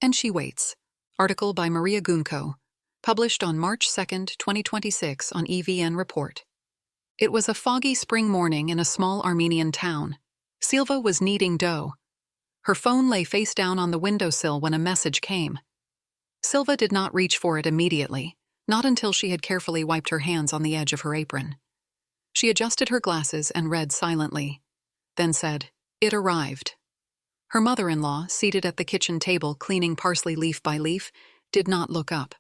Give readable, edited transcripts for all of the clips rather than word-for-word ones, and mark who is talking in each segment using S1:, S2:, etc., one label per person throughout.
S1: And She Waits. Article by Maria Gunko. Published on March 2, 2026 on EVN Report. It was a foggy spring morning in a small Armenian town. Silva was kneading dough. Her phone lay face down on the windowsill when a message came. Silva did not reach for it immediately, not until she had carefully wiped her hands on the edge of her apron. She adjusted her glasses and read silently, then said, "It arrived." Her mother-in-law, seated at the kitchen table cleaning parsley leaf by leaf, did not look up,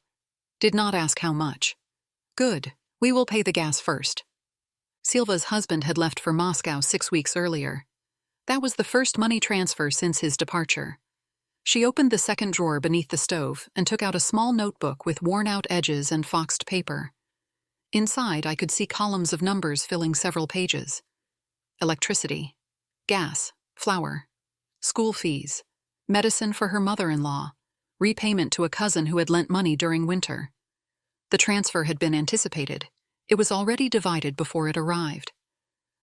S1: did not ask how much. "Good, we will pay the gas first." Silva's husband had left for Moscow 6 weeks earlier. That was the first money transfer since his departure. She opened the second drawer beneath the stove and took out a small notebook with worn-out edges and foxed paper. Inside, I could see columns of numbers filling several pages. Electricity, gas, flour, school fees, medicine for her mother-in-law, repayment to a cousin who had lent money during winter. The transfer had been anticipated. It was already divided before it arrived.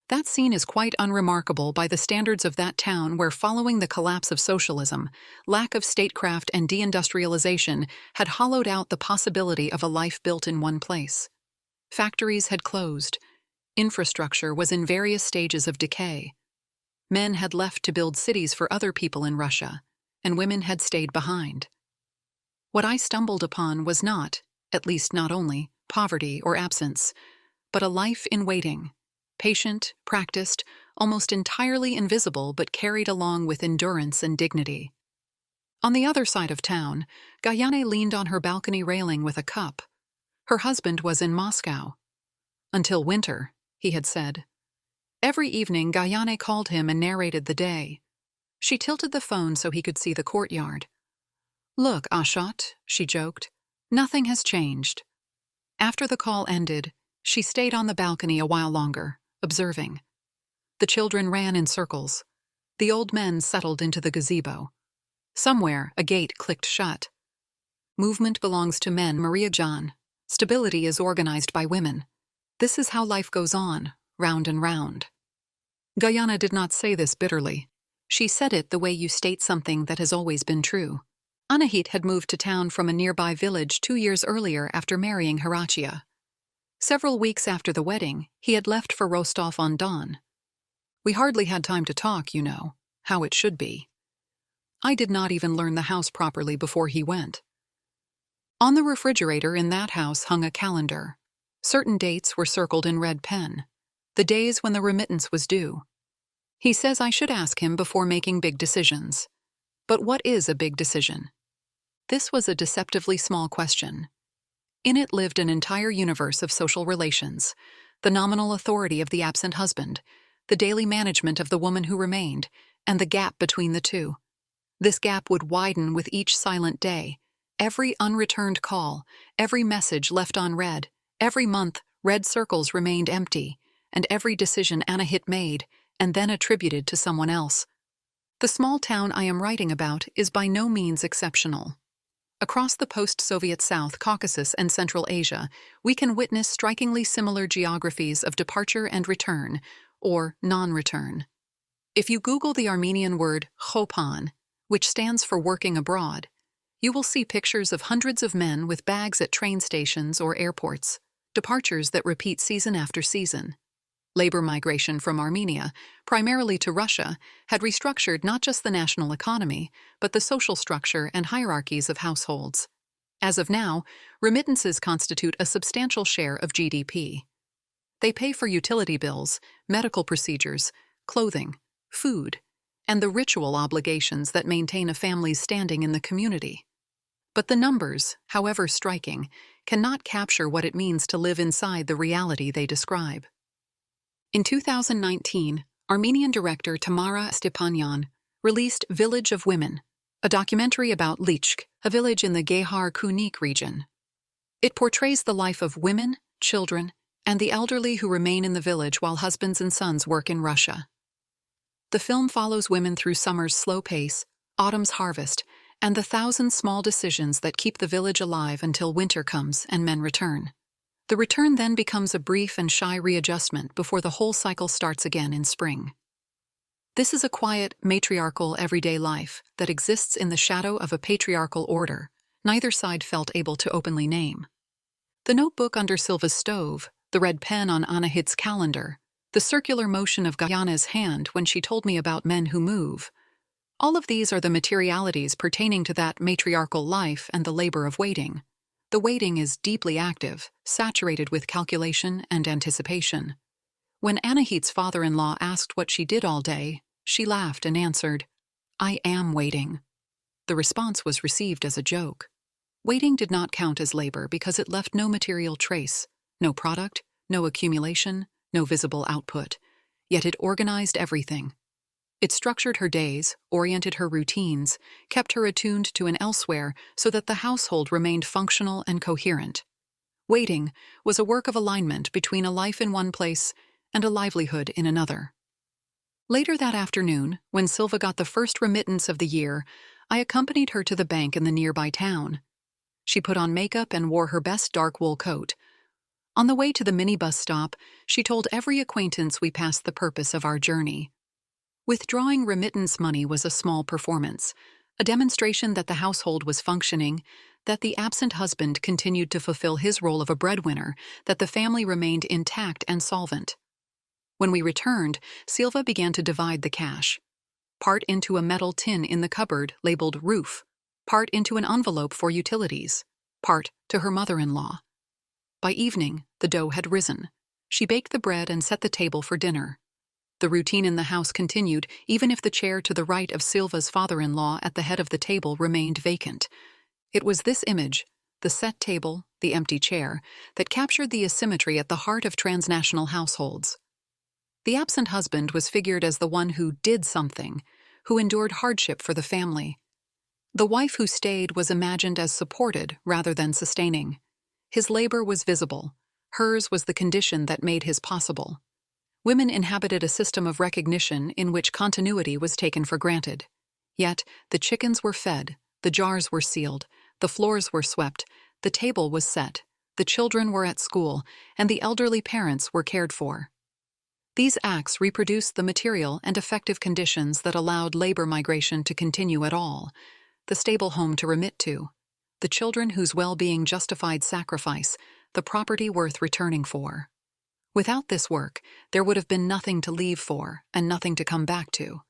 S1: That scene is quite unremarkable by the standards of that town where, following the collapse of socialism, lack of statecraft and deindustrialization had hollowed out the possibility of a life built in one place. Factories had closed. Infrastructure was in various stages of decay. Men had left to build cities for other people in Russia, and women had stayed behind. What I stumbled upon was not, at least not only, poverty or absence, but a life in waiting, patient, practiced, almost entirely invisible but carried along with endurance and dignity. On the other side of town, Gayane leaned on her balcony railing with a cup. Her husband was in Moscow. "Until winter," he had said. Every evening, Gayane called him and narrated the day. She tilted the phone so he could see the courtyard. "Look, Ashot," she joked, "nothing has changed." After the call ended, she stayed on the balcony a while longer, observing. The children ran in circles. The old men settled into the gazebo. Somewhere, a gate clicked shut. "Movement belongs to men, Maria John. Stability is organized by women. This is how life goes on, round and round." Gayane did not say this bitterly. She said it the way you state something that has always been true. Anahit had moved to town from a nearby village 2 years earlier after marrying Herachia. Several weeks after the wedding, he had left for Rostov-on-Don. "We hardly had time to talk, you know, how it should be. I did not even learn the house properly before he went." On the refrigerator in that house hung a calendar. Certain dates were circled in red pen, the days when the remittance was due. He says I should ask him before making big decisions. But what is a big decision? This was a deceptively small question. In it lived an entire universe of social relations, the nominal authority of the absent husband, the daily management of the woman who remained, and the gap between the two. This gap would widen with each silent day. Every unreturned call, every message left unread, every month red circles remained empty, and every decision Anahit made and then attributed to someone else. The small town I am writing about is by no means exceptional. Across the post-Soviet South Caucasus and Central Asia, we can witness strikingly similar geographies of departure and return, or non-return. If you Google the Armenian word chopan, which stands for working abroad, you will see pictures of hundreds of men with bags at train stations or airports, departures that repeat season after season. Labor migration from Armenia, primarily to Russia, had restructured not just the national economy, but the social structure and hierarchies of households. As of now, remittances constitute a substantial share of GDP. They pay for utility bills, medical procedures, clothing, food, and the ritual obligations that maintain a family's standing in the community. But the numbers, however striking, cannot capture what it means to live inside the reality they describe. In 2019, Armenian director Tamara Stepanyan released Village of Women, a documentary about Lichk, a village in the Gehar-Kunik region. It portrays the life of women, children, and the elderly who remain in the village while husbands and sons work in Russia. The film follows women through summer's slow pace, autumn's harvest, and the thousand small decisions that keep the village alive until winter comes and men return. The return then becomes a brief and shy readjustment before the whole cycle starts again in spring. This is a quiet, matriarchal everyday life that exists in the shadow of a patriarchal order neither side felt able to openly name. The notebook under Silva's stove, the red pen on Anahit's calendar, the circular motion of Gayana's hand when she told me about men who move. All of these are the materialities pertaining to that matriarchal life and the labor of waiting. The waiting is deeply active, saturated with calculation and anticipation. When Anahit's father-in-law asked what she did all day, she laughed and answered, "I am waiting." The response was received as a joke. Waiting did not count as labor because it left no material trace, no product, no accumulation, no visible output. Yet it organized everything. It structured her days, oriented her routines, kept her attuned to an elsewhere so that the household remained functional and coherent. Waiting was a work of alignment between a life in one place and a livelihood in another. Later that afternoon, when Silva got the first remittance of the year, I accompanied her to the bank in the nearby town. She put on makeup and wore her best dark wool coat. On the way to the minibus stop, she told every acquaintance we passed the purpose of our journey. Withdrawing remittance money was a small performance, a demonstration that the household was functioning, that the absent husband continued to fulfill his role of a breadwinner, that the family remained intact and solvent. When we returned, Silva began to divide the cash. Part into a metal tin in the cupboard labeled roof, part into an envelope for utilities, part to her mother-in-law. By evening, the dough had risen. She baked the bread and set the table for dinner. The routine in the house continued, even if the chair to the right of Silva's father-in-law at the head of the table remained vacant. It was this image, the set table, the empty chair, that captured the asymmetry at the heart of transnational households. The absent husband was figured as the one who did something, who endured hardship for the family. The wife who stayed was imagined as supported rather than sustaining. His labor was visible. Hers was the condition that made his possible. Women inhabited a system of recognition in which continuity was taken for granted. Yet, the chickens were fed, the jars were sealed, the floors were swept, the table was set, the children were at school, and the elderly parents were cared for. These acts reproduced the material and effective conditions that allowed labor migration to continue at all, the stable home to remit to, the children whose well-being justified sacrifice, the property worth returning for. Without this work, there would have been nothing to leave for and nothing to come back to.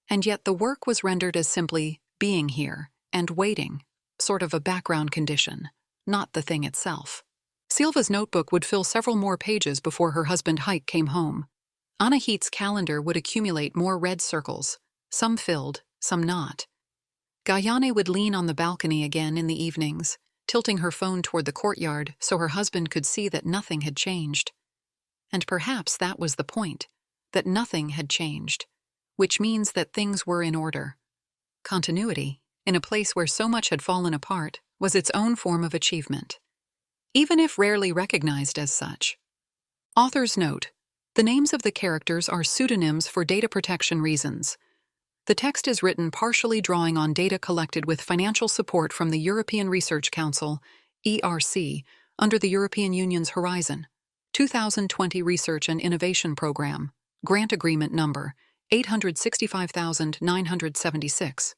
S1: And yet the work was rendered as simply being here and waiting, sort of a background condition, not the thing itself. Silva's notebook would fill several more pages before her husband Hike came home. Anahit's calendar would accumulate more red circles, some filled, some not. Gayane would lean on the balcony again in the evenings, tilting her phone toward the courtyard so her husband could see that nothing had changed. And perhaps that was the point, that nothing had changed, which means that things were in order. Continuity, in a place where so much had fallen apart, was its own form of achievement, even if rarely recognized as such. Author's note: the names of the characters are pseudonyms for data protection reasons. The text is written partially drawing on data collected with financial support from the European Research Council, ERC, under the European Union's Horizon 2020 Research and Innovation Program, Grant Agreement Number 865,976.